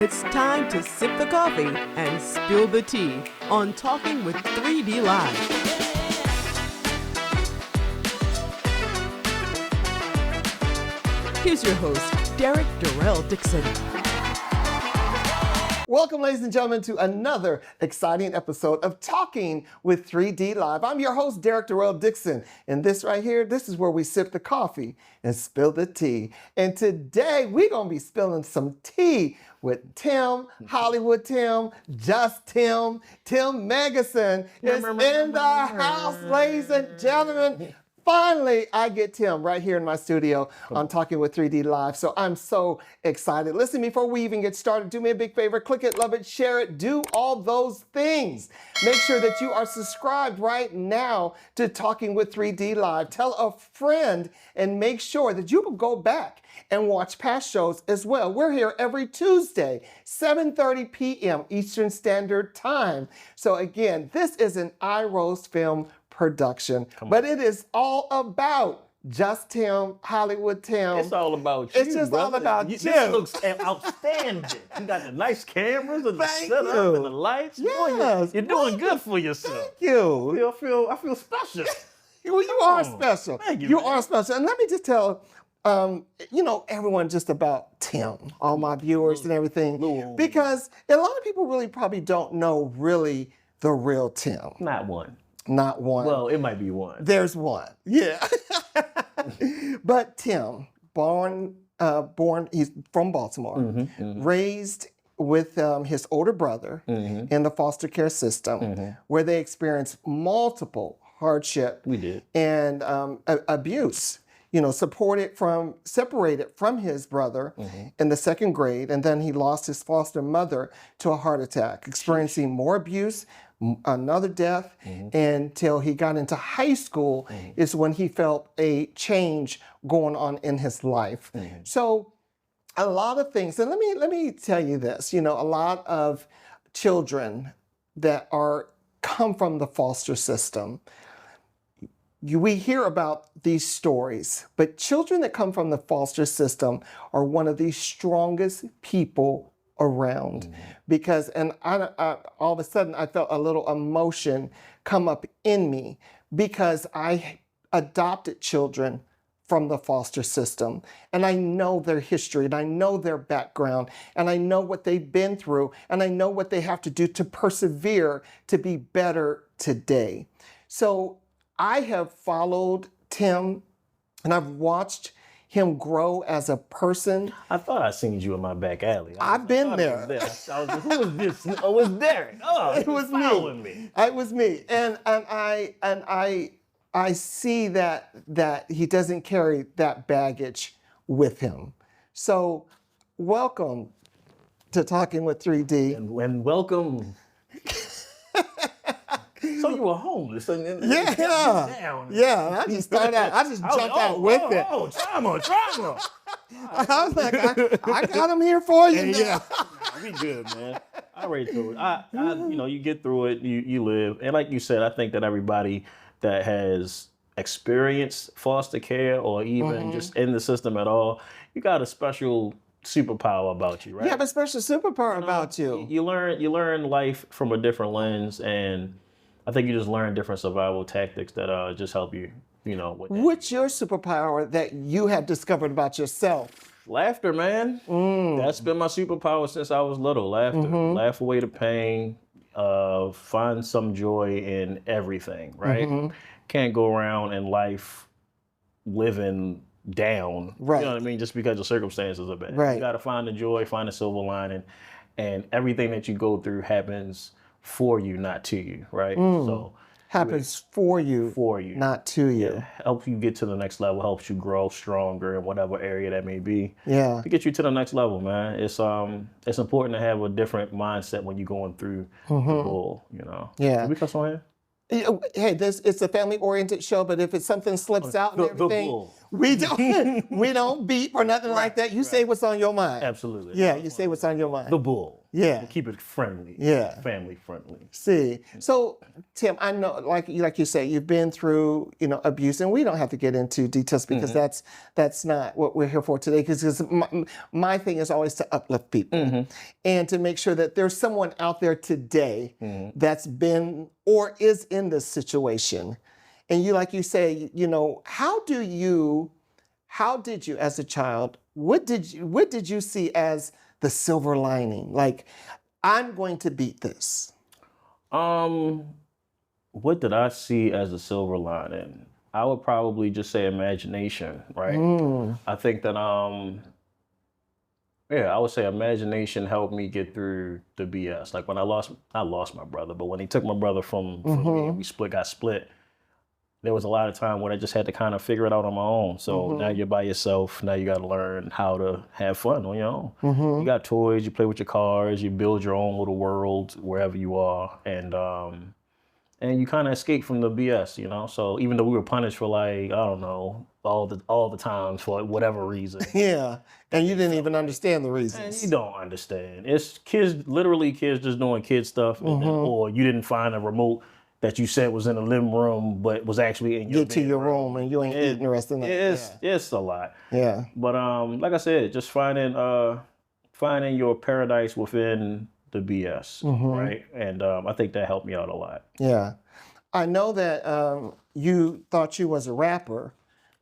It's time to sip the coffee and spill the tea on Talking with 3D Live. Here's your host, Derrick Dixon. Welcome, ladies and gentlemen, to another exciting episode of Talking with 3D Live. I'm your host, Derrick Dixon, and this right here, this is where we sip the coffee and spill the tea. And today, we're going to be spilling some tea with Tim, Hollywood Tim, Just Tim Megginson is in the house, ladies and gentlemen. Finally, I get Tim right here in my studio on Talking with 3D Live. So I'm so excited. Listen, before we even get started, do me a big favor. Click it, love it, share it, do all those things. Make sure that you are subscribed right now to Talking with 3D Live. Tell a friend and make sure that you can go back and watch past shows as well. We're here every Tuesday, 7:30 p.m. Eastern Standard Time. So again, this is an iRoast film production, but it is all about Just Tim, Hollywood Tim. It's all about you. It's just brother. all about you. This looks outstanding. You got the nice cameras and the setup and the lights. Yes. You're doing good for yourself. Thank you. I feel special. Well, you are special. Thank you, You man. are special. And let me just tell everyone just about Tim, all my viewers and everything, because a lot of people really probably don't know really the real Tim. Not one. Not one. Well, it might be one. There's one. Yeah. But Tim, born, he's from Baltimore, raised with his older brother in the foster care system, where they experienced multiple hardship and abuse. Separated from his brother in the second grade, and then he lost his foster mother to a heart attack, experiencing more abuse, another death, until he got into high school is when he felt a change going on in his life. So a lot of things, and let me tell you this, a lot of children that come from the foster system, we hear about these stories, but children that come from the foster system are one of the strongest people around. Because, and I all of a sudden, I felt a little emotion come up in me because I adopted children from the foster system. And I know their history, and I know their background, and I know what they've been through, and I know what they have to do to persevere to be better today. So I have followed Tim, and I've watched him grow as a person. I thought I seen you in my back alley. I've been there. Who was this? Oh, it's Derrick. Oh, It was me. It was me, and I see that he doesn't carry that baggage with him. So, welcome to Talking with 3D. And welcome. So you were homeless. And I just started out. I just jumped out with it. Oh, trauma. I was like, I got him here for you. Yeah, we good, man. I read through it. You get through it. You live, and like you said, I think that everybody that has experienced foster care or even just in the system at all, you got a special superpower about you, right? You have a special superpower about you. You learn life from a different lens, and I think you just learn different survival tactics that just help you, with that. What's your superpower that you have discovered about yourself? Laughter, man. That's been my superpower since I was little. Laughter. Laugh away the pain. Find some joy in everything, right? Can't go around in life living down, right? You know what I mean? Just because the circumstances are bad. Right. You got to find the joy, find the silver lining, and everything that you go through happens for you, not to you, right? So happens for you, not to you. Yeah, helps you get to the next level, helps you grow stronger in whatever area that may be. Yeah. To get you to the next level, man. It's important to have a different mindset when you're going through the bull, Yeah. Did we cuss on here? Hey, it's a family-oriented show, but if it's something slips out and everything, We don't beep or nothing like that. You say what's on your mind. Absolutely. Yeah, you say what's on your mind. The bull. Yeah. We'll keep it friendly. Yeah. Family friendly. See, so Tim, I know, like you say, you've been through, abuse, and we don't have to get into details because that's not what we're here for today. Because my thing is always to uplift people and to make sure that there's someone out there today that's been or is in this situation. And like you say, how did you as a child, what did you see as the silver lining? Like, I'm going to beat this. What did I see as a silver lining? I would probably just say imagination, right? I think that I would say imagination helped me get through the BS. Like when I lost my brother, but when he took my brother from me and we got split, there was a lot of time when I just had to kind of figure it out on my own. So now you're by yourself. Now you got to learn how to have fun on your own. You got toys, you play with your cars, you build your own little world wherever you are. And you kind of escape from the BS, So even though we were punished for like, I don't know, all the times for whatever reason. Yeah. And you didn't even understand the reasons. And you don't understand. It's kids just doing kid stuff. Or you didn't find a remote that you said was in the living room, but was actually in your Get to your room and you ain't eating the rest of the night. It's a lot. Yeah. But like I said, just finding your paradise within the BS, right? And I think that helped me out a lot. Yeah. I know that you thought you was a rapper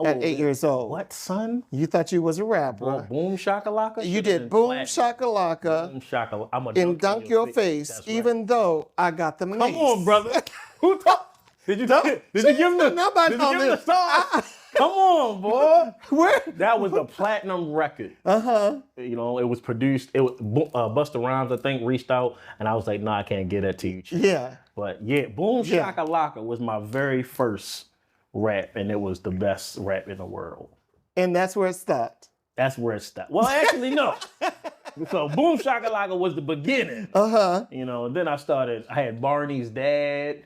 at 8 years old. What, son? You thought you was a rapper. Well, boom shakalaka? You did boom shakalaka. Boom shakalaka. I'm a and dunk your face, even though I got the mace. Come on, brother. Who talk? Did you give him the song? Come on, boy. Where? That was a platinum record. It was produced. It was Busta Rhymes, I think, reached out, and I was like, "No, I can't get that to you." Yeah. But yeah, Boom Shakalaka was my very first rap, and it was the best rap in the world. And that's where it stopped. That's where it stopped. Well, actually, no. So Boom Shakalaka was the beginning. And then I had Barney's Dad.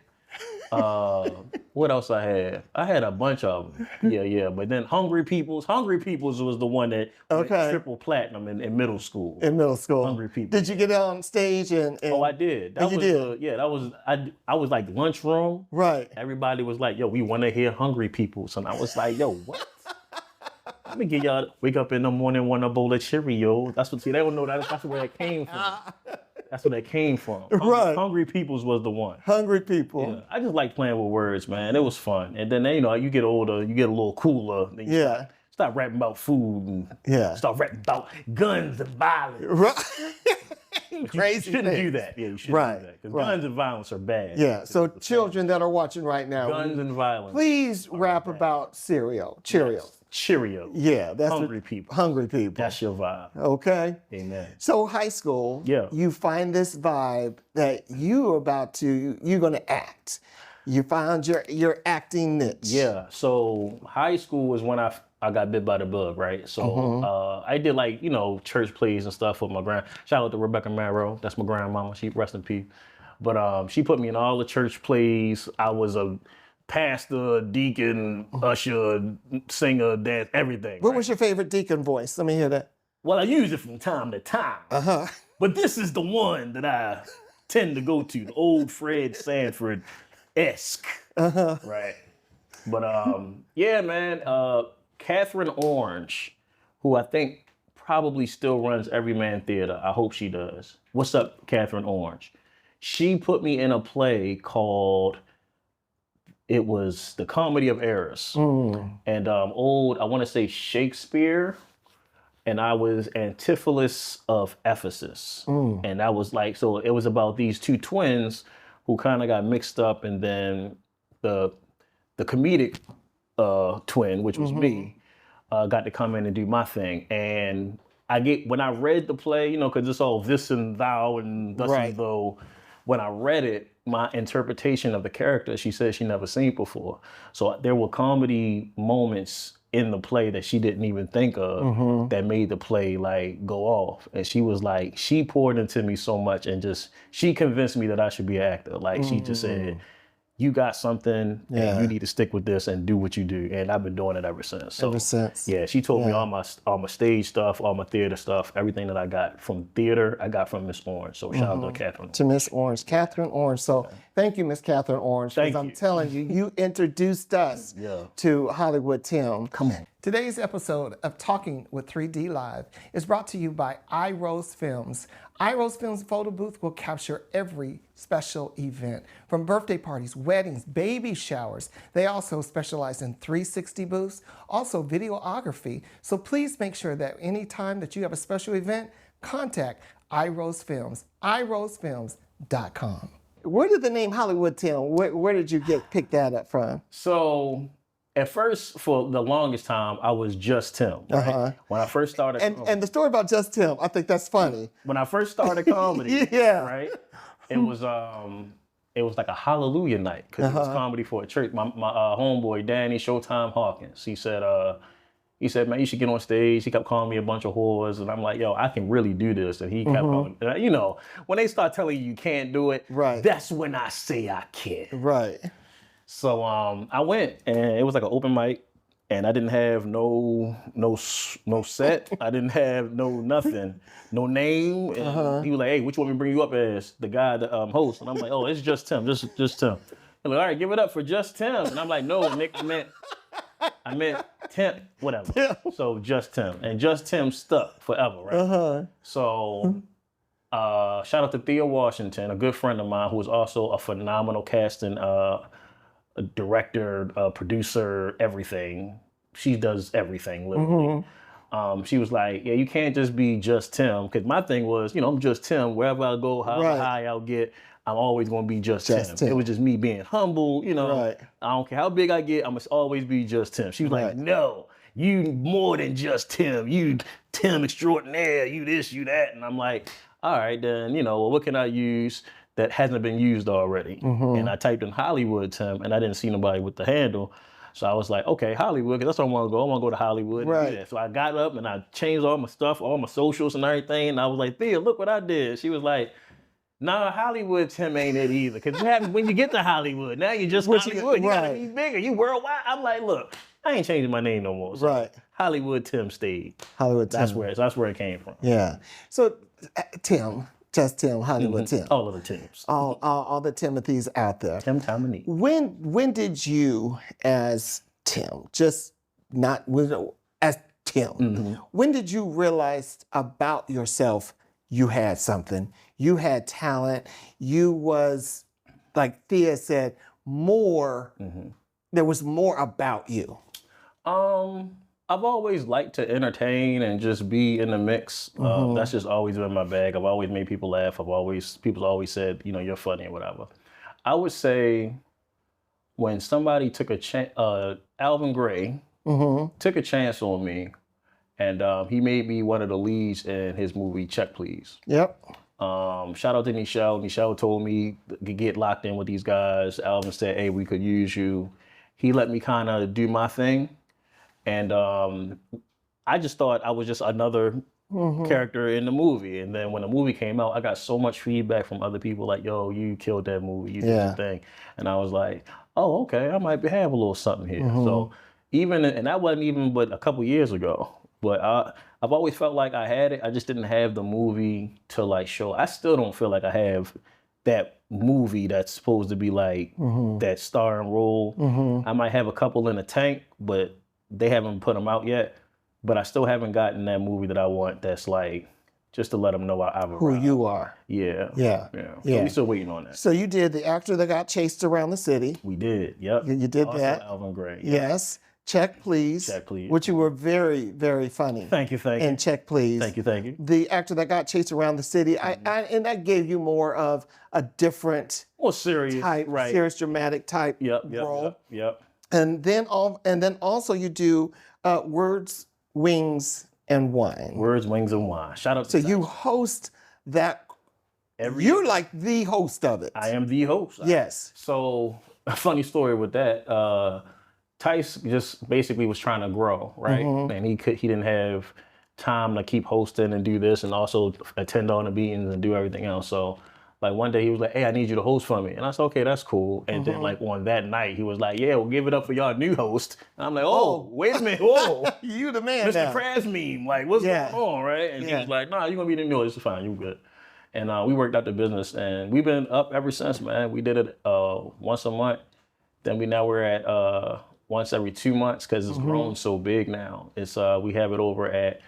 What else I had? I had a bunch of them. Yeah. But then Hungry Peoples was the one that went triple platinum in middle school. In middle school. Hungry Peoples. Did you get on stage and Oh, I did. I was like lunchroom. Right. Everybody was like, "Yo, we want to hear Hungry Peoples," and I was like, "Yo, what?" Let me get y'all wake up in the morning, want a bowl of Cheerios. They don't know that's where it came from. That's where they came from. Right. Hungry Peoples was the one. Hungry People. Yeah. I just like playing with words, man. It was fun. And then, you get older, you get a little cooler. Then you start rapping about food and start rapping about guns and violence. Right. Crazy. You shouldn't do that. Yeah, you shouldn't do that. Because guns and violence are bad. Yeah. So children that are watching right now, guns and violence. Please rap about cereal. Cheerios. Cheerio. Yeah, that's Hungry People. Hungry People. That's your vibe. Okay. Amen. So high school, you find this vibe that you're going to act. You found your acting niche. Yeah. So high school was when I got bit by the bug, right? So I did church plays and stuff with my shout out to Rebecca Marrow. That's my grandmama. She rest in peace. But she put me in all the church plays. I was a pastor, deacon, usher, singer, dance, everything. What was your favorite deacon voice? Let me hear that. Well, I use it from time to time. But this is the one that I tend to go to, the old Fred Sanford-esque. Right. But yeah, man, Catherine Orange, who I think probably still runs Everyman Theater. I hope she does. What's up, Catherine Orange? She put me in a play called, it was The Comedy of Errors. And I want to say Shakespeare, and I was Antipholus of Ephesus. And that was so it was about these two twins who kind of got mixed up, and then the comedic twin, which was me, got to come in and do my thing. And when I read the play, because it's all this and thou and thus and though, when I read it, my interpretation of the character, she said she never seen before. So there were comedy moments in the play that she didn't even think of that made the play go off. And she was she poured into me so much, and she convinced me that I should be an actor. She just said, you got something, and you need to stick with this and do what you do. And I've been doing it ever since. So, Ever since. Yeah, she told me all my stage stuff, all my theater stuff, everything that I got from theater, I got from Miss Orange. So shout out to Catherine. To Miss Orange, Catherine Orange. So thank you, Miss Catherine Orange. Thank I'm you. telling you, you introduced us to Hollywood Tim. Come on. Today's episode of Talking with 3D Live is brought to you by iRose Films. iRose Films photo booth will capture every special event, from birthday parties, weddings, baby showers. They also specialize in 360 booths, also videography. So please make sure that anytime that you have a special event, contact iRose Films, irosefilms.com. Where did the name Hollywood Tim, where did you pick that up from? So at first, for the longest time, I was just Tim. Right? When I first started, and the story about just Tim, I think that's funny. When I first started comedy, right, it was like a hallelujah night because it was comedy for a church. My homeboy Danny Showtime Hawkins, he said, man, you should get on stage. He kept calling me a bunch of whores, and I'm like, yo, I can really do this. And he kept calling, you know, when they start telling you can't do it, that's when I say I can. Right. So I went, and it was like an open mic, and I didn't have no set. I didn't have no nothing, no name. And he was like, hey, which one we bring you up as? The guy, the host. And I'm like, oh, it's just Tim, just Tim. He's like, all right, give it up for just Tim. And I'm like, no, Nick, I meant Tim, whatever. So just Tim, and just Tim stuck forever, right? So shout out to Thea Washington, a good friend of mine who is also a phenomenal casting a director, producer, everything. She does everything, literally. She was like, yeah, you can't just be just Tim. Because my thing was, you know, I'm just Tim. Wherever I go, however high I'll get, I'm always going to be just Tim. It was just me being humble, you know. I don't care how big I get, I must always be just Tim. She was like, no, you more than just Tim. You Tim extraordinaire, you this, you that. And I'm like, all right, then, you know, well, what can I use that hasn't been used already? And I typed in Hollywood Tim, and I didn't see nobody with the handle. So I was like, okay, Hollywood, because that's where I want to go. I want to go to Hollywood. And so I got up and I changed all my stuff, all my socials and everything. And I was like, Thea, look what I did. She was like, nah, Hollywood Tim ain't it either. Because when you get to Hollywood, now you're just Hollywood. You got to be bigger. You worldwide. I'm like, look, I ain't changing my name no more. So Hollywood Tim stayed. Hollywood Tim. That's where it came from. Yeah. So Tim. Just Tim, Hollywood Tim. All of the Tims. All the Timothys out there. Tim, Tomini. When did you, as Tim, just not as Tim, when did you realize about yourself you had something, you had talent, you was, like Thea said, more, there was more about you? I've always liked to entertain and just be in the mix. That's just always been my bag. I've always made people laugh. People always said, you know, you're funny or whatever. I would say when somebody took a chance, Alvin Gray took a chance on me, and he made me one of the leads in his movie Check Please. Shout out to Nichelle. Nichelle told me to get locked in with these guys. Alvin said, hey, we could use you. He let me kind of do my thing. And I just thought I was just another character in the movie. And then when the movie came out, I got so much feedback from other people like, yo, you killed that movie, you did your thing. And I was like, oh, okay, I might have a little something here. So and that wasn't even but a couple years ago. But I've always felt like I had it. I just didn't have the movie to like show. I still don't feel like I have that movie that's supposed to be like that starring role. I might have a couple in the tank, but they haven't put them out yet, but I still haven't gotten that movie that I want that's like, just to let them know I've arrived. Who you are. Yeah. So we're still waiting on that. So you did The Actor That Got Chased Around the City. We did, yep. You did also that. Alvin Gray. Yes. Check Please. Check Please. Which you were very, very funny. Thank you. And Check Please. Thank you. The Actor That Got Chased Around the City. And that gave you more of a different, more serious type, serious dramatic type role. Yep. And then also you do Words, Wings, and Wine. Words, Wings, and Wine. Shout out to So you host that. You're like the host of it. I am the host. Yes. So a funny story with that. Tice just basically was trying to grow, right? And he didn't have time to keep hosting and do this and also attend all the meetings and do everything else. So Like one day he was like, "Hey, I need you to host for me," and I said, "Okay, that's cool." And then like on that night, he was like, "Yeah, we'll give it up for y'all new host." And I'm like, "Oh, wait a minute, whoa, You the man Mr. now. Krabs meme, like what's going on, right?" And he was like, "Nah, you're gonna be the new host. It's fine, you good." And we worked out the business, and we've been up ever since, man. We did it once a month. Then we're at once every 2 months because it's grown so big now. It's we have it over at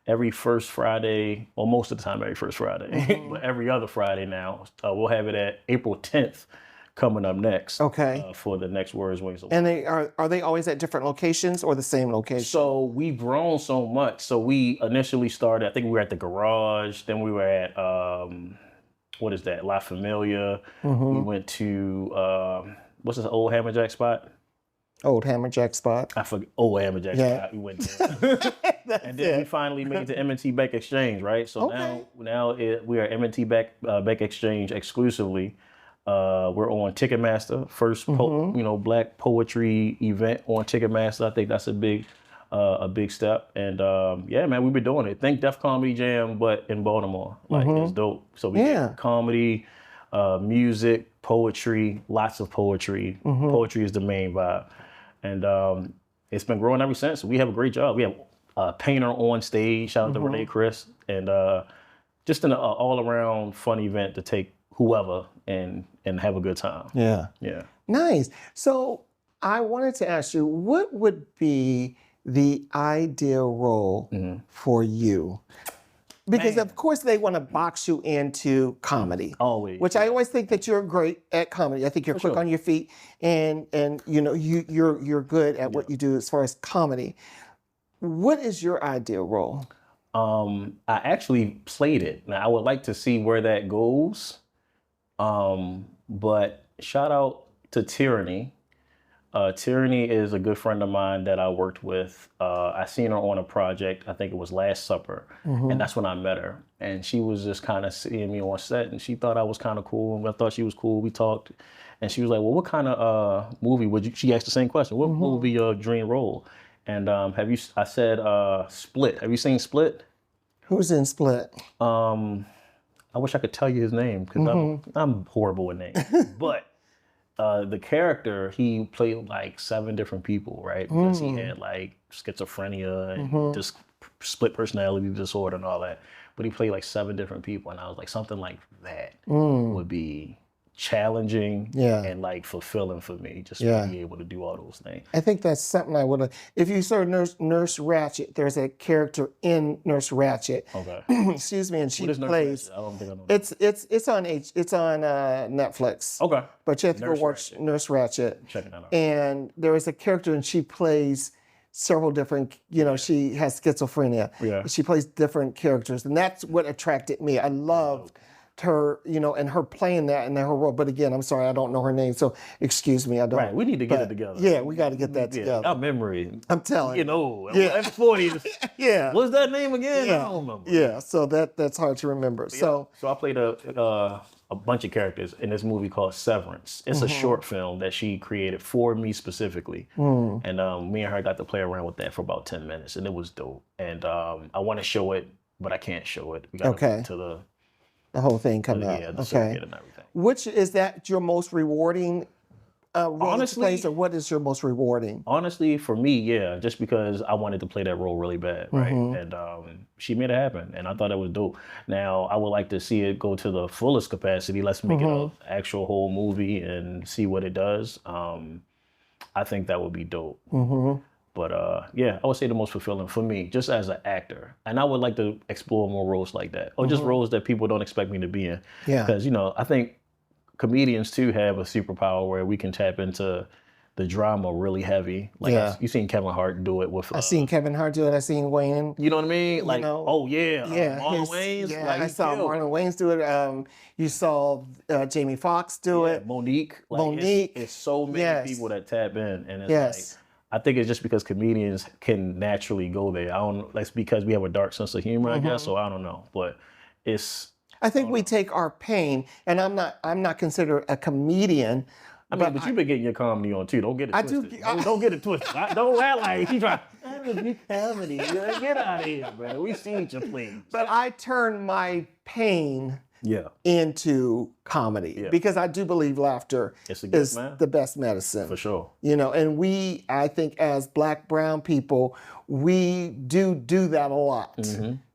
every first Friday, or most of the time every first Friday, but every other Friday now. We'll have it at April 10th coming up next. Okay. For the next Words, Wings, and And are they always at different locations or the same location? So we've grown so much. So we initially started, I think we were at the garage, then we were at what is that, La Familia. We went to what's this old Hammerjack spot? Old Hammerjack spot. I forget. Old Hammerjack spot. We went there. And then we finally made it to M&T Beck Exchange, right? So now we are M&T Beck Exchange exclusively. We're on Ticketmaster, first Black poetry event on Ticketmaster. I think that's a big step. And yeah, man, we've been doing it. Think Def Comedy Jam, but in Baltimore. Like it's dope. So we get comedy, music, poetry, lots of poetry. Poetry is the main vibe. And it's been growing ever since. We have a great job. We have a painter on stage. Shout out to Renee Chris. And just an all-around fun event to take whoever and have a good time. Yeah. Yeah. Nice. So I wanted to ask you, what would be the ideal role for you? Because of course they want to box you into comedy. Always. Which I always think that you're great at comedy. I think you're quick on your feet and you're good at what you do as far as comedy. What is your ideal role? I actually played it. Now I would like to see where that goes. But shout out to Tyranny. Tyranny is a good friend of mine that I worked with. I seen her on a project, I think it was Last Supper, and that's when I met her. And she was just kind of seeing me on set, and she thought I was kind of cool, and I thought she was cool. We talked, and she was like, "Well, what kind of movie would you?" She asked the same question. What would be your dream role? And I said Split. Have you seen Split? Who's in Split? I wish I could tell you his name because I'm horrible with names, but. The character, he played like 7 different people, right? Because he had like schizophrenia and just split personality disorder and all that. But he played like 7 different people. And I was like, something like that would be challenging and like fulfilling for me, just to be able to do all those things. I think that's something I would have. If you saw Nurse Ratched, there's a character in Nurse Ratched. Okay. Excuse me, and she plays. Nurse Ratched? I don't think I know. It's on Netflix. Okay. But you have to go watch Nurse Ratched. Check it out. And there is a character, and she plays several different. She has schizophrenia. Yeah. She plays different characters, and that's what attracted me. I loved her, and her playing that and her role. But again, I'm sorry, I don't know her name, so excuse me, I don't. Right, we need to get it together. Yeah, we got to get that together. Our memory. I'm telling you. I'm 40s. Yeah. What's that name again? I don't remember. Yeah, so that's hard to remember. So I played a bunch of characters in this movie called Severance. It's a short film that she created for me specifically. And me and her got to play around with that for about 10 minutes, and it was dope. And I want to show it, but I can't show it. We got to get to the whole thing come out. Yeah, the circuit and everything. Which is that your most rewarding role that you play, or what is your most rewarding? Honestly, for me, yeah, just because I wanted to play that role really bad, right? And she made it happen, and I thought it was dope. Now, I would like to see it go to the fullest capacity. Let's make it an actual whole movie and see what it does. I think that would be dope. But yeah, I would say the most fulfilling for me, just as an actor. And I would like to explore more roles like that, or just roles that people don't expect me to be in. Yeah. Because, I think comedians too have a superpower where we can tap into the drama really heavy. Like you've seen Kevin Hart do it with. I've seen Kevin Hart do it. I've seen Wayne. You know what I mean? Like, Marlon Wayans. Yeah, like, I saw Marlon Wayans do it. You saw Jamie Foxx do it. Monique. Like, Monique. It's so many people that tap in, and it's like. I think it's just because comedians can naturally go there. That's because we have a dark sense of humor, I guess. So I don't know, but it's. I think we take our pain, and I'm not considered a comedian. But you've been getting your comedy on too. Don't get it twisted. Don't get it twisted. Don't act like you try. I'm a big comedy. Get out of here, bro. We seen your plays. But I turn my pain Yeah. into comedy because I do believe laughter It's a gift, is man. the best medicine. For sure. You know, and I think as Black, brown people, we do that a lot.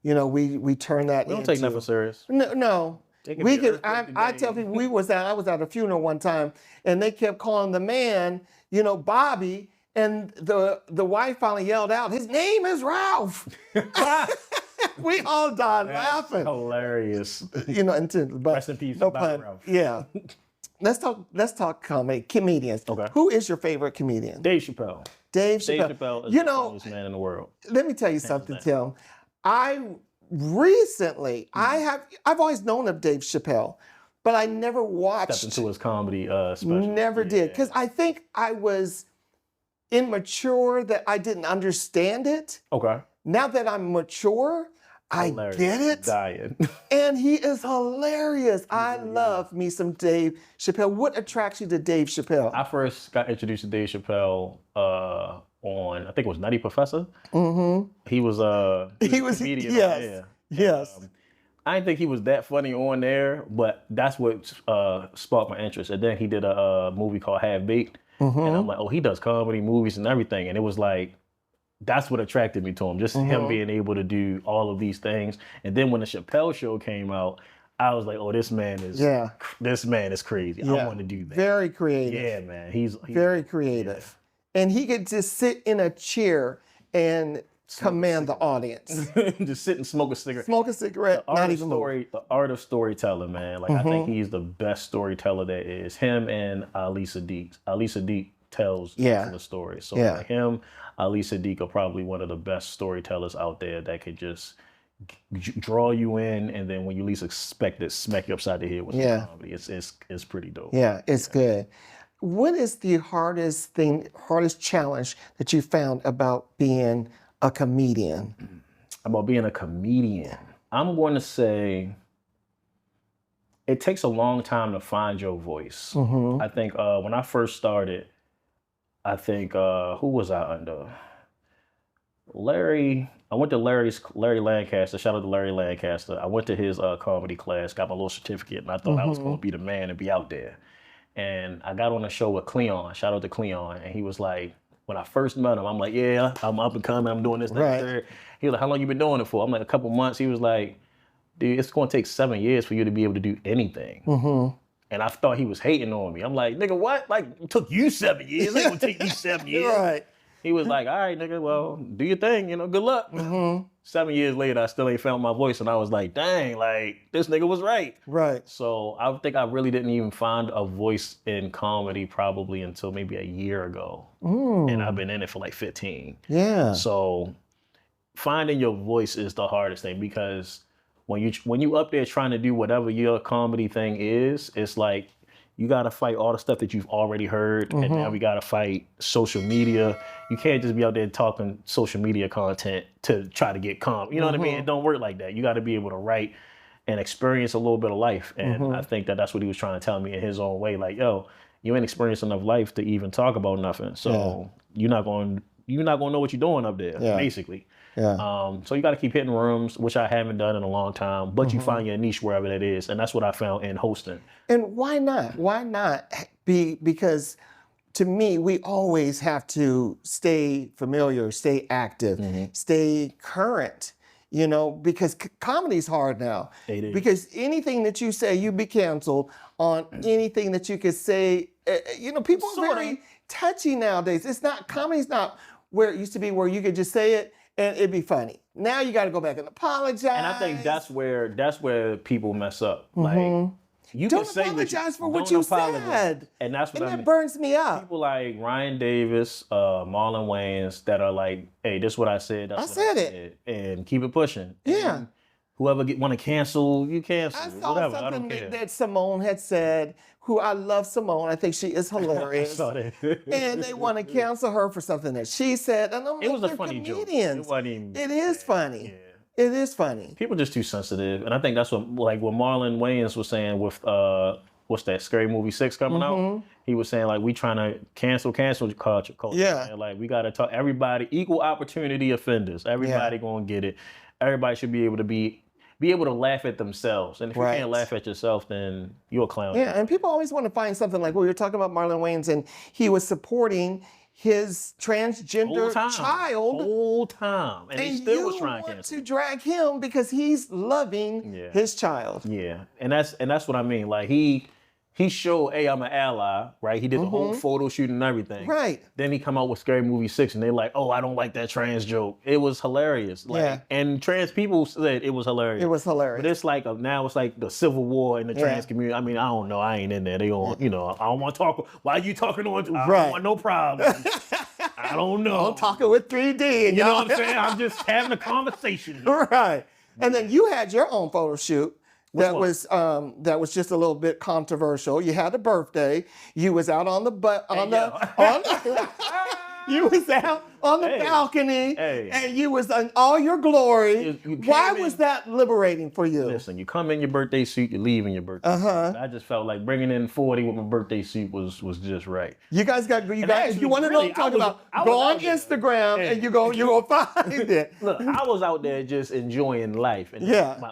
You know, we turn that We don't take nothing serious. No. It can We be could. I tell people I was at a funeral one time, and they kept calling the man, you know, Bobby, and the wife finally yelled out, "His name is Ralph." We all died laughing. Hilarious. You know, but Rest in peace, no Dr. pun. Ralph. Yeah. Let's talk comedians. Okay. Who is your favorite comedian? Dave Chappelle. Dave Dave Chappelle. Chappelle is You the know, funniest man in the world. let me tell you something, Tim. I've always known of Dave Chappelle, but I never watched. Stepped into his comedy special. Never did, because I think I was immature that I didn't understand it. Okay. Now that I'm mature, Hilarious. I get it. Dying. And he is hilarious. I love me some Dave Chappelle. What attracts you to Dave Chappelle? I first got introduced to Dave Chappelle on, I think it was Nutty Professor. He was a comedian. Yes. I didn't think he was that funny on there, but that's what sparked my interest. And then he did a movie called Half Baked. And I'm like, oh, he does comedy, movies, and everything. And it was like, that's what attracted me to him. Just him being able to do all of these things. And then when the Chappelle Show came out, I was like, oh, this man is crazy. I want to do that. Very creative. Yeah, man. He's very creative. And he could just sit in a chair and command the audience. Just sit and smoke a cigarette. Smoke a cigarette, not even move. The art of storytelling, man. Like, I think he's the best storyteller that is. Him and Ali Sadiq. Ali Sadiq tells the story. So like him, Ali Sadiq are probably one of the best storytellers out there that could just draw you in, and then when you least expect it, smack you upside the head with some comedy. It's pretty dope. Yeah, it's good. What is the hardest challenge that you found about being a comedian? About being a comedian, I'm going to say it takes a long time to find your voice. I think when I first started, I think who was I under? Larry. I went to Larry Lancaster. Shout out to Larry Lancaster. I went to his comedy class, got my little certificate, and I thought I was going to be the man and be out there. And I got on a show with Cleon. Shout out to Cleon. And he was like, when I first met him, I'm like, yeah, I'm up and coming. I'm doing this, that, and third. He was like, how long you been doing it for? I'm like, a couple months. He was like, dude, it's going to take 7 years for you to be able to do anything. And I thought he was hating on me. I'm like, nigga, what? Like, it took you 7 years. It ain't gonna take me 7 years. He was like, all right, nigga, well, do your thing, you know, good luck. 7 years later, I still ain't found my voice. And I was like, dang, like, this nigga was right. So I think I really didn't even find a voice in comedy probably until maybe a year ago. And I've been in it for like 15. So finding your voice is the hardest thing, because when you up there trying to do whatever your comedy thing is, it's like you gotta fight all the stuff that you've already heard, and now we gotta fight social media. You can't just be out there talking social media content to try to get You know what I mean? It don't work like that. You gotta be able to write and experience a little bit of life. And I think that's what he was trying to tell me in his own way. Like, yo, you ain't experienced enough life to even talk about nothing. So you're not gonna know what you're doing up there, basically. So you got to keep hitting rooms, which I haven't done in a long time, but you find your niche wherever that is. And that's what I found in hosting. And why not? Why not be? Because to me, we always have to stay familiar, stay active, stay current, you know, because comedy's hard now. It is. Because anything that you say, you be canceled on anything that you could say. You know, people are very touchy nowadays. Comedy's not where it used to be, where you could just say it and it'd be funny. Now you got to go back and apologize. And I think that's where people mess up. Like, you don't can say apologize for what you said. And that's what that burns me up. People like Ryan Davis, Marlon Wayans that are like, hey, this is what I said. That's what I said. And keep it pushing. Yeah. And whoever want to cancel, you cancel. I saw whatever. something I don't care. that Simone had said, who I love Simone. I think she is hilarious. I saw that. And they want to cancel her for something that she said. And I'm like, It was a they're funny joke. comedians. It wasn't even. It is funny. Yeah. It is funny. People just too sensitive, and I think that's what Marlon Wayans was saying with what's that Scary Movie 6 coming out? He was saying like we trying to cancel culture. Yeah. Man. Like we got to talk everybody equal opportunity offenders. Everybody gonna get it. Everybody should be able to be. be able to laugh at themselves. And if you Right. can't laugh at yourself, then you're a clown. Yeah, and people always want to find something like, well, you're talking about Marlon Wayans, and he was supporting his transgender child. Whole time. And he still was trying to drag him because he's loving his child. Yeah. And that's what I mean. Like he showed, hey, I'm an ally, right? He did the whole photo shoot and everything. Right. Then he come out with Scary Movie 6 and they're like, oh, I don't like that trans joke. It was hilarious. Like, and trans people said it was hilarious. It was hilarious. But it's like, now it's like the civil war in the trans community. I mean, I don't know. I ain't in there. They don't, I don't want to talk. Why are you talking on? I don't want no problem. I don't know. I'm talking with 3D. You know what I'm saying? I'm just having a conversation. Right. And then you had your own photo shoot. That was just a little bit controversial. You had a birthday. You was out on the you was out on the balcony, and you was in all your glory. Why was that liberating for you? Listen, you come in your birthday suit, you leave in your birthday suit. I just felt like bringing in 40 with my birthday suit was just right. You guys if you want to know, go on Instagram and you're gonna find it. Look, I was out there just enjoying life, and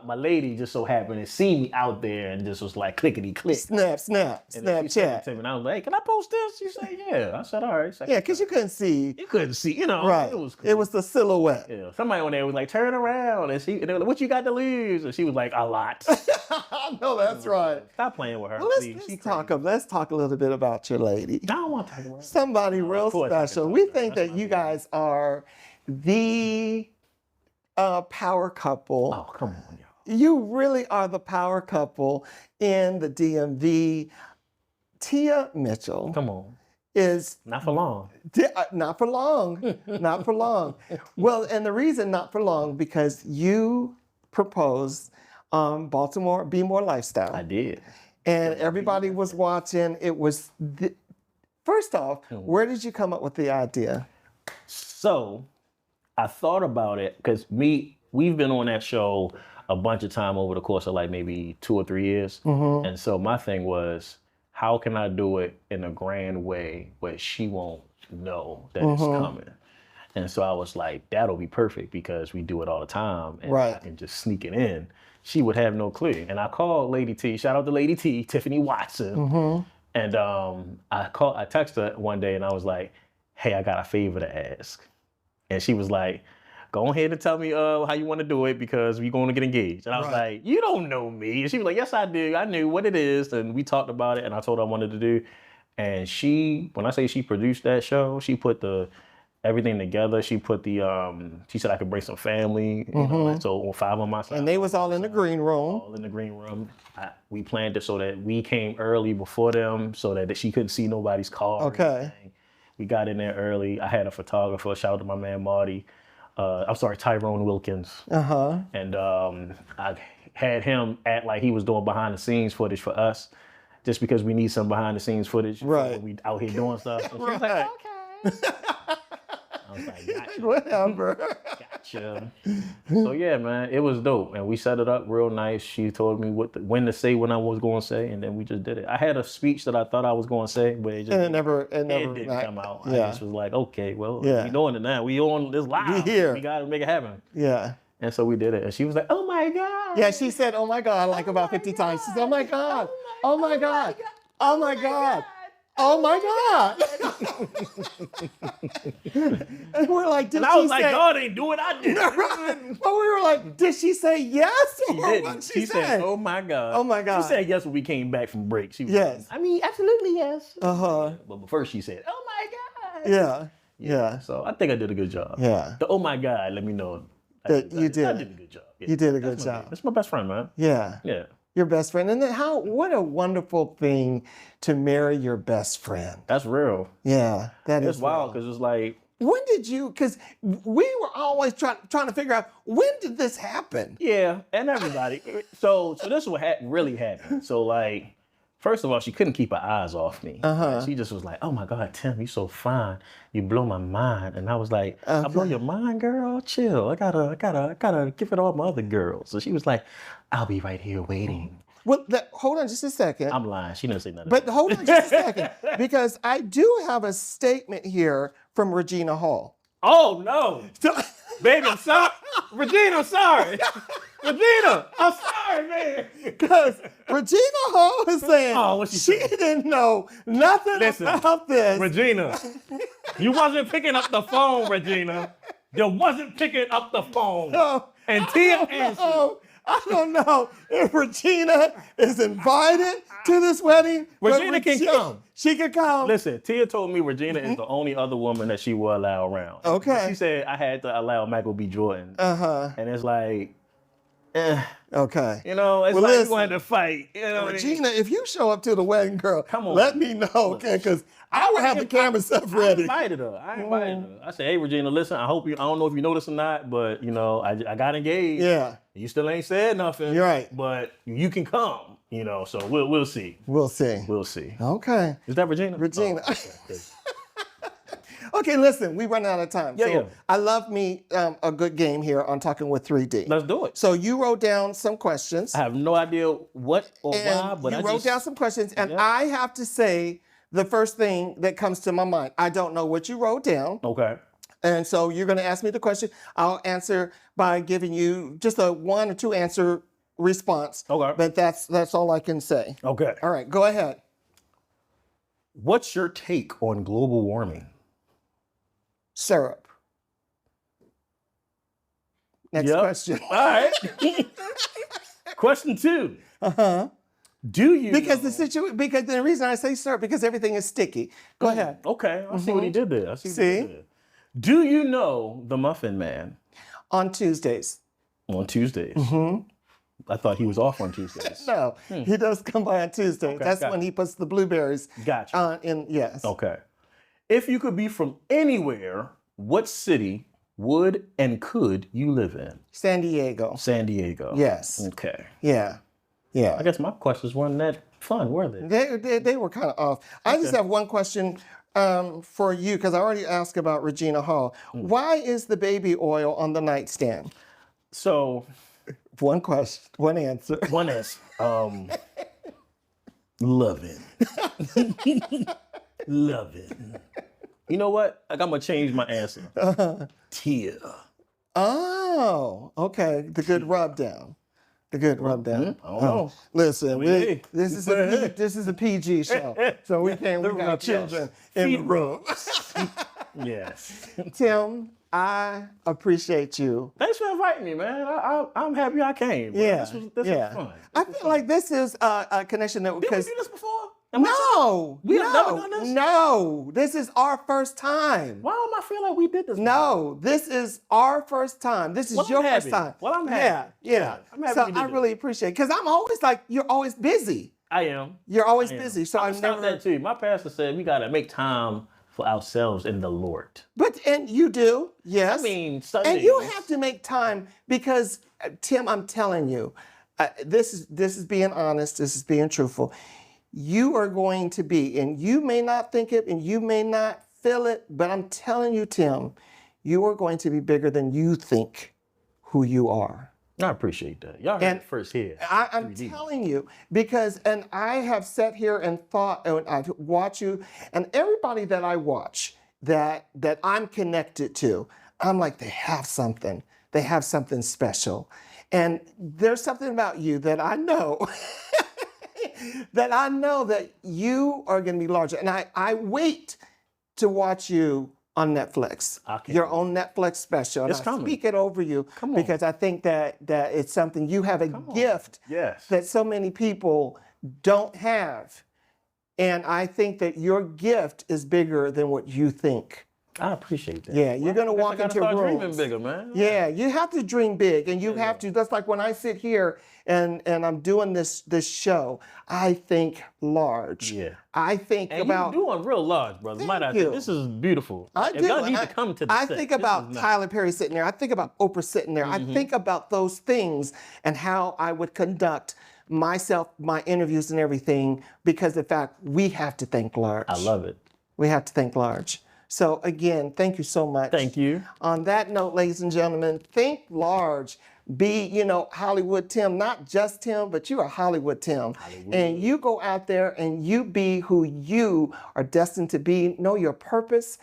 my lady just so happened to see me out there and just was like clickety click, Snapchat. And I was like, "Can I post this?" She said, "Yeah." I said, "All right." Yeah, because you couldn't see. You couldn't see, Right. It was cool. It was the silhouette. Yeah. Somebody on there was like, "Turn around," and they were like, "What you got to lose?" And she was like, "A lot." I know that's right. Stop playing with her. Well, let's talk a little bit about your lady. I don't want to talk about her. Somebody real special. We think that you guys are the power couple. Oh, come on, y'all. You really are the power couple in the DMV. Tia Mitchell. Come on. Is not for long. Not for long. Not for long. Well, and the reason not for long because you proposed Baltimore Be More Lifestyle. I did. And everybody was watching. It was first off, where did you come up with the idea? So I thought about it because we've been on that show a bunch of time over the course of like maybe 2 or 3 years. And so my thing was, how can I do it in a grand way where she won't know that it's coming? And so I was like, that'll be perfect because we do it all the time. And I can just sneak it in. She would have no clue. And I called Lady T, shout out to Lady T, Tiffany Watson. And I texted her one day and I was like, hey, I got a favor to ask. And she was like, go ahead and tell me how you want to do it because we're going to get engaged. And I was like, you don't know me. And she was like, yes, I do. I knew what it is. And we talked about it and I told her I wanted to do. And when I say she produced that show, she put everything together. She put she said I could bring some family. So 5 on my side. And they was all in the green room. All in the green room. We planned it so that we came early before them so that she couldn't see nobody's car. Okay. We got in there early. I had a photographer. Shout out to my man, Marty. Tyrone Wilkins. And I had him act like he was doing behind the scenes footage for us, just because we need some behind the scenes footage. When we out here doing stuff. And she was like, okay. I was like, gotcha. Whatever. Gotcha. So yeah, man, it was dope, and we set it up real nice. She told me when to say when I was going to say, and then we just did it. I had a speech that I thought I was going to say, but it didn't come out. I just was like, okay, well, we doing it now. We on this live. We here. We got to make it happen. Yeah. And so we did it, and she was like, oh my God. Yeah, she said, oh my God, like about 50 times. She said, oh my God. Oh my God. Oh my God. Oh my God. And we're like, did she say? I was like, God ain't do it, I did. But we were like, did she say yes? She didn't. She said, oh my God. Oh my God. She said yes when we came back from break. She was yes. like, I mean, absolutely yes. But first she said, oh my God. Yeah. So I think I did a good job. Yeah. The oh my God, let me know. That you did. I did a good job. Yeah. You did a good job. That's my best friend, man. Yeah. Yeah. Your best friend. And then what a wonderful thing to marry your best friend. That's real. Yeah. It's wild because it's like. When did you, because we were always trying to figure out, when did this happen? Yeah, and everybody. So this is what really happened. So like, first of all, she couldn't keep her eyes off me. She just was like, oh my God, Tim, you're so fine. You blow my mind. And I was like, I blow your mind, girl? Chill. I gotta give it all my other girls. So she was like, I'll be right here waiting. Well, hold on just a second. I'm lying. She didn't say nothing. But hold on just a second. Because I do have a statement here from Regina Hall. Oh, no. Baby, I'm sorry. Regina, I'm sorry. Regina, I'm sorry, man. Because Regina Hall is saying what she she said? didn't know nothing Listen, about this. Regina, you wasn't picking up the phone, Regina. You wasn't picking up the phone. No, And Tia answered. I don't know if Regina is invited to this wedding. but Regina can come. She can come. Listen, Tia told me Regina is the only other woman that she will allow around. Okay. She said I had to allow Michael B. Jordan. Uh-huh. And it's like, Okay. you know, it's Well, like listen, you wanted to fight. You know what I mean? Regina, if you show up to the wedding, girl, Come on. let me know, okay? Because I will have the camera stuff I ready. invited her. I said, hey, Regina, listen, I don't know if you know this or not, but, you know, I got engaged. Yeah. You still ain't said nothing. You're right. But you can come, you know, so we'll see. We'll see. We'll see. Okay. Is that Regina? Regina. Oh, okay. Okay, listen, we run out of time. Yeah, so yeah. I love me a good game here on Talking with 3D. Let's do it. So you wrote down some questions. I have no idea what or And why, but you I wrote just... down some questions, and Yeah. I have to say the first thing that comes to my mind. I don't know what you wrote down, Okay. and so you're going to ask me the question. I'll answer by giving you just a 1 or 2 answer response. Okay. But that's all I can say. Okay. All right, go ahead. What's your take on global warming? Syrup. Next Yep. question. All right. Question 2. Uh-huh. Do you Because know... because the reason I say syrup because everything is sticky. Go ahead. Okay, I see what he did there. I see. What he See? did there. Do you know the Muffin Man On Tuesdays. on Tuesdays? I thought he was off on Tuesdays. No, he does come by on Tuesday. Okay, That's gotcha. when he puts the blueberries Gotcha. in. Yes. Okay. If you could be from anywhere, what city would and could you live in? San Diego. San Diego. Yes. Okay. Yeah. I Yeah. guess my questions weren't that fun, were they? They were kind of off. I just have one question for you because I already asked about Regina Hall. Why is the baby oil on the nightstand? So, One question, one answer. one is loving. Loving. You know what? Like, I'm gonna change my answer. Tia. Oh, okay. The good rub down. The good rub down. I don't know. Listen, hey. this is a PG show, so we got children in the room. Yes. Tim, I appreciate you. Thanks for inviting me, man. I'm happy I came. Bro. Yeah, This was yeah. fun. I feel like this is a connection that Did we because do this before? no, We have never done this? No, this is our first time. Why don't I feel like we did this? No, this is our first time. This is Well, I'm your happy. first time. Well, I'm happy. Yeah. I'm happy So we did I this. really appreciate it because I'm always like, you're always busy. I am. You're always I am. busy. So I'm I've never. that too. My pastor said we gotta make time for ourselves in the Lord. And you do, yes. I mean, Sundays. and you have to make time because, Tim, I'm telling you, this is being honest. This is being truthful. You are going to be, and you may not think it, and you may not feel it, but I'm telling you, Tim, you are going to be bigger than you think who you are. I appreciate that. Y'all heard it first here. I'm 3D. telling you because, and I have sat here and thought, and I've watched you, and everybody that I watch that I'm connected to, I'm like, they have something. They have something special, and there's something about you that I know. that you are going to be larger. And I wait to watch you on Netflix, your own Netflix special. And It's I coming. speak it over you because I think that it's something, you have a gift Yes. that so many people don't have. And I think that your gift is bigger than what you think. I appreciate that. Yeah, you're going to walk into start rooms. dreaming bigger, man. Yeah, you have to dream big, and you have to. That's like when I sit here and I'm doing this show. I think large. Yeah. I think And about. you're doing real large, brother. Might I say, you. this is beautiful. I If do. y'all need and to come to the I set, think this about is nice. Tyler Perry sitting there. I think about Oprah sitting there. I think about those things and how I would conduct myself, my interviews and everything, because in fact, we have to think large. I love it. We have to think large. So again, thank you so much. Thank you. On that note, ladies and gentlemen, think large. Be, Hollywood Tim, not just Tim, but you are Hollywood Tim. And you go out there and you be who you are destined to be. Know your purpose.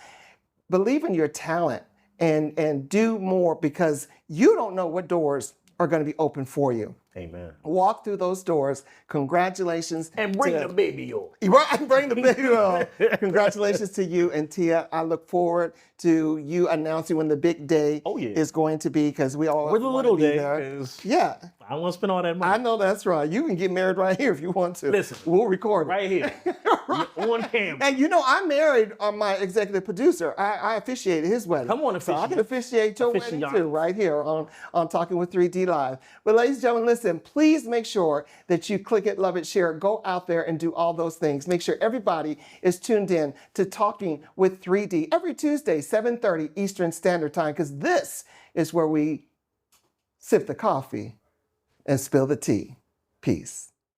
Believe in your talent and do more because you don't know what doors are going to be open for you. Amen. Walk through those doors. Congratulations. And bring the baby on. Right, bring the baby on. Congratulations to you and Tia. I look forward to you announcing when the big day is going to be, because we all with a little day. Yeah. I don't want to spend all that money. I know that's right. You can get married right here if you want to. Listen. We'll record it. Right here. On camera. And I married my executive producer. I officiated his wedding. Come on, officiate. So I can officiate your wedding too, right here on Talking with 3D Live. But ladies and gentlemen, listen, please make sure that you click it, love it, share it, go out there and do all those things. Make sure everybody is tuned in to Talking with 3D every Tuesday, 7:30 Eastern Standard Time, because this is where we sip the coffee and spill the tea. Peace.